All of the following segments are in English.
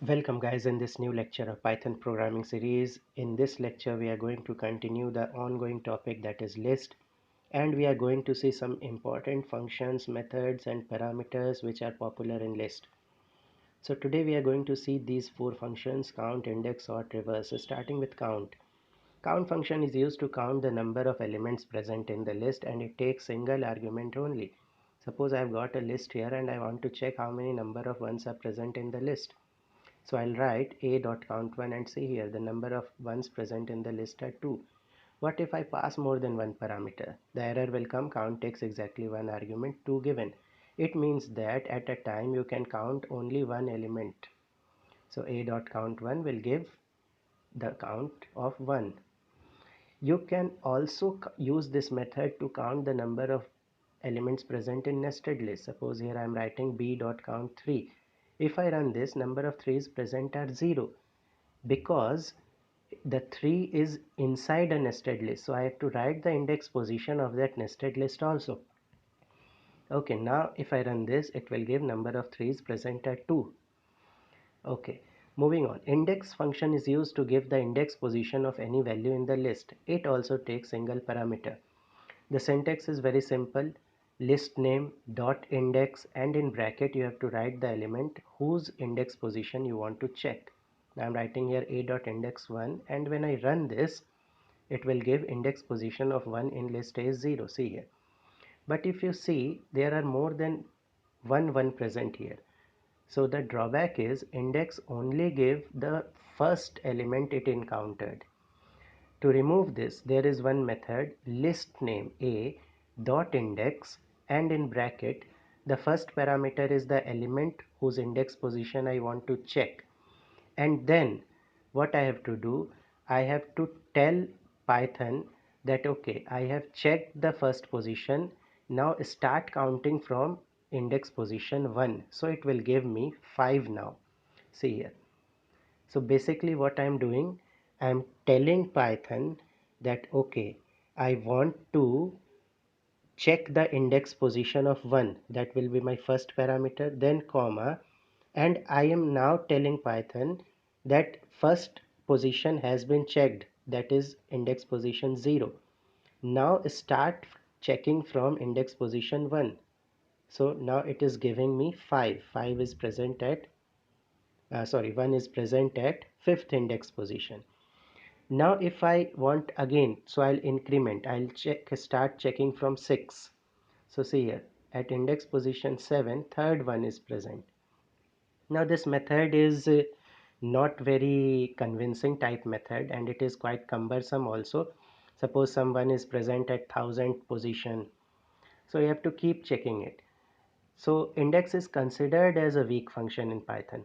Welcome guys in this new lecture of Python programming series. In this lecture we are going to continue the ongoing topic, that is list, and we are going to see some important functions, methods and parameters which are popular in list. So today we are going to see these four functions: count, index, sort, reverse. Starting with count. Count function is used to count the number of elements present in the list, and it takes single argument only. Suppose I have got a list here and I want to check how many number of ones are present in the list. So I'll write a.count1 and see here the number of ones present in the list are 2. What if I pass more than one parameter? The error will come, count takes exactly one argument, 2 given. It means that at a time you can count only one element. So a.count1 will give the count of 1. You can also use this method to count the number of elements present in nested list. Suppose here I am writing b.count3. If I run this, number of 3's present are 0, because the 3 is inside a nested list, so I have to write the index position of that nested list also. Okay, now if I run this, it will give number of 3's present at 2. Okay, moving on. Index function is used to give the index position of any value in the list. It also takes single parameter. The syntax is very simple: list name dot index, and in bracket you have to write the element whose index position you want to check. Now I'm writing here a.index1, and when I run this, it will give index position of 1 in list A is 0. See here. But if you see, there are more than one present here. So the drawback is index only give the first element it encountered. To remove this, there is one method, list name a dot index, and in bracket the first parameter is the element whose index position I want to check. And then what I have to do, I have to tell Python that okay, I have checked the first position, now start counting from index position 1. So it will give me 5 now. See here. So basically what I'm doing, I'm telling Python that okay, I want to check the index position of 1, that will be my first parameter, then comma, and I am now telling Python that first position has been checked, that is index position 0. Now start checking from index position 1. So now it is giving me 5. 5 is present at 1 is present at 5th index position. Now if I want again, so I'll increment, I'll start checking from 6. So see here, at index position 7, third one is present. Now this method is not very convincing type method, and it is quite cumbersome also. Suppose someone is present at 1000th position, so you have to keep checking it. So index is considered as a weak function in Python,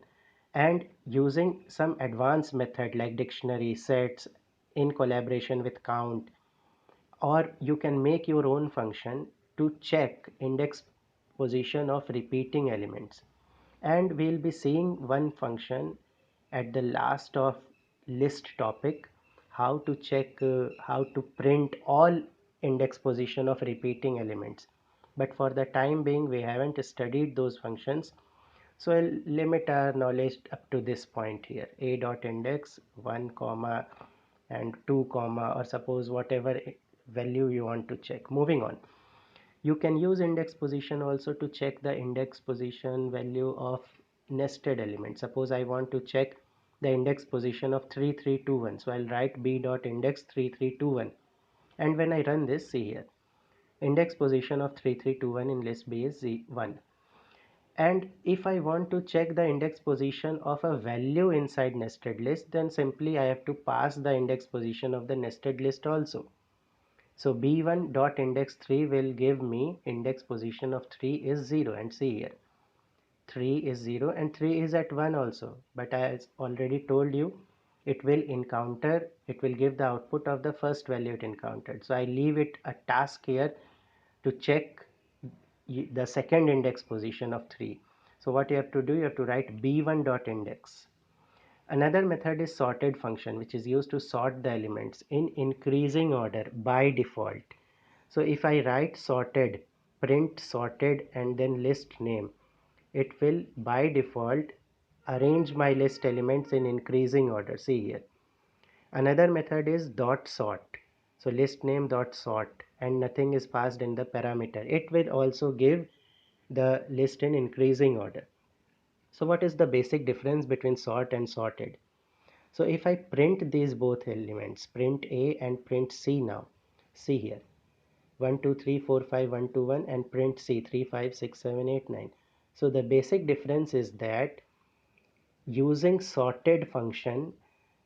and using some advanced method like dictionary, sets, in collaboration with count, or you can make your own function to check index position of repeating elements. And we'll be seeing one function at the last of list topic, how to check how to print all index position of repeating elements. But for the time being we haven't studied those functions, so I'll limit our knowledge up to this point here. A dot index 1 comma and 2 comma, or suppose whatever value you want to check. Moving on, you can use index position also to check the index position value of nested element. Suppose I want to check the index position of 3321, so I'll write b dot index 3321, and when I run this, see here, index position of 3321 in list B is 1. And if I want to check the index position of a value inside nested list, then simply I have to pass the index position of the nested list also. So b1 dot index 3 will give me index position of 3 is 0, and see here, 3 is 0 and 3 is at 1 also, but as already told you, it will give the output of the first value it encountered. So I leave it a task here to check the second index position of 3. So what you have to do, you have to write b1 dot index. Another method is sorted function, which is used to sort the elements in increasing order by default. So if I write sorted, print sorted and then list name, it will by default arrange my list elements in increasing order. See here. Another method is dot sort. So list name dot sort and nothing is passed in the parameter. It will also give the list in increasing order. So what is the basic difference between sort and sorted? So if I print these both elements, print A and print C now, see here, 1 2 3 4 5 1 2 1 and print C 3 5 6 7 8 9. So the basic difference is that using sorted function,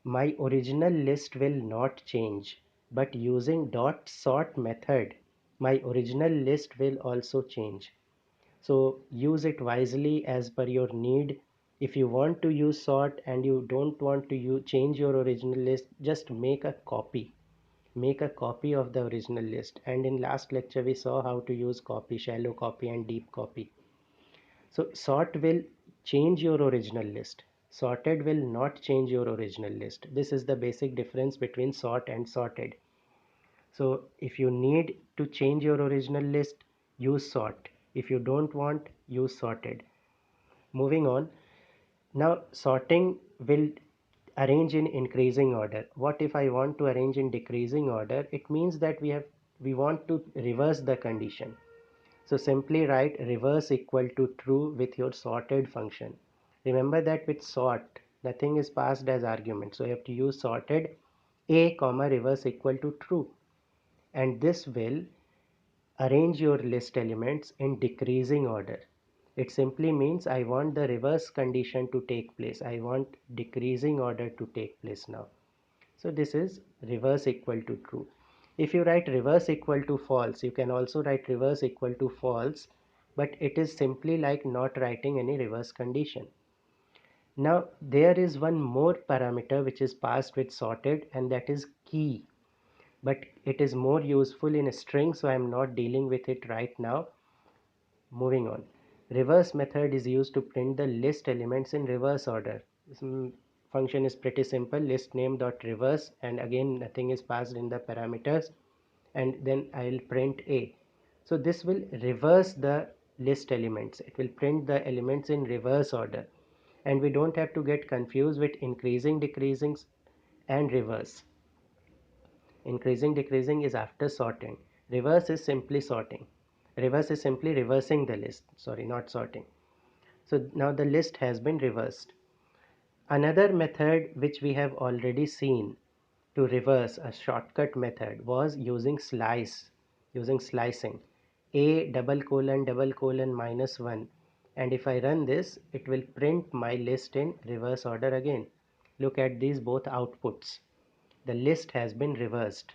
my original list will not change, but using dot sort method, my original list will also change. So use it wisely as per your need. If you want to use sort and you don't want to change your original list, just make a copy. Make a copy of the original list. And in last lecture we saw how to use copy, shallow copy and deep copy. So sort will change your original list. Sorted will not change your original list. This is the basic difference between sort and sorted. So if you need to change your original list, use sort. If you don't want, use sorted. Moving on. Now sorting will arrange in increasing order. What if I want to arrange in decreasing order? It means that we want to reverse the condition. So simply write reverse equal to true with your sorted function. Remember that with sort, nothing is passed as argument. So you have to use sorted a comma reverse equal to true. And this will arrange your list elements in decreasing order. It simply means I want the reverse condition to take place. I want decreasing order to take place now. So this is reverse equal to true. If you write reverse equal to false, you can also write reverse equal to false, but it is simply like not writing any reverse condition. Now there is one more parameter which is passed with sorted, and that is key, but it is more useful in a string, so I am not dealing with it right now. Moving on. Reverse method is used to print the list elements in reverse order. This function is pretty simple. List name dot reverse, and again nothing is passed in the parameters, and then I'll print A. So this will reverse the list elements. It will print the elements in reverse order, and we don't have to get confused with increasing, decreasing and reverse. Increasing, decreasing is after sorting. Reverse is simply sorting. Reverse is simply reversing the list. Sorry, not sorting. So now the list has been reversed. Another method which we have already seen to reverse, a shortcut method, was using slicing. A double colon minus 1, and if I run this, it will print my list in reverse order again. Look at these both outputs. The list has been reversed.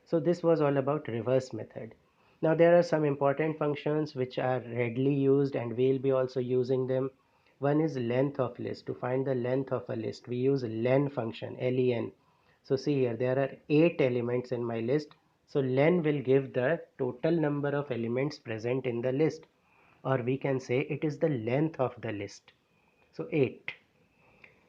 So this was all about reverse method. Now there are some important functions which are readily used and we'll be also using them. One is length of list. To find the length of a list, we use len function, len. So see here, there are 8 elements in my list. So len will give the total number of elements present in the list, or we can say it is the length of the list. So 8.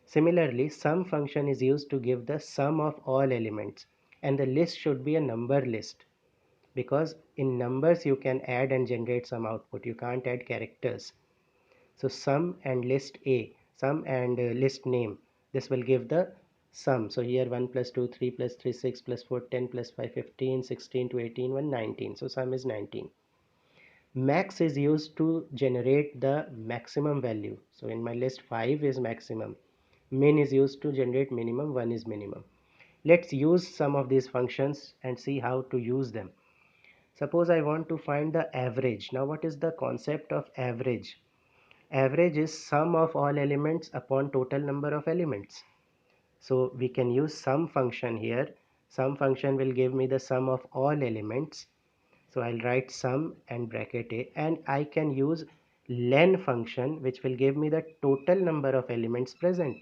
Similarly, sum function is used to give the sum of all elements, and the list should be a number list, because in numbers you can add and generate some output. You can't add characters. So sum and list A, sum and list name, this will give the sum. So here 1 plus 2 3 plus 3 6 plus 4 10 plus 5 15 16 to 18 1 19. So sum is 19. Max is used to generate the maximum value. So in my list 5 is maximum. Min is used to generate minimum, 1 is minimum. Let's use some of these functions and see how to use them. Suppose I want to find the average. Now what is the concept of average? Average is sum of all elements upon total number of elements. So we can use sum function here. Sum function will give me the sum of all elements. So I'll write sum and bracket A, and I can use len function which will give me the total number of elements present.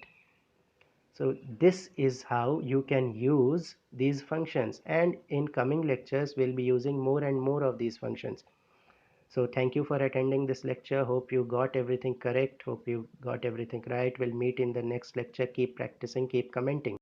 So this is how you can use these functions, and in coming lectures we'll be using more and more of these functions. So thank you for attending this lecture. Hope you got everything correct. Hope you got everything right. We'll meet in the next lecture. Keep practicing, keep commenting.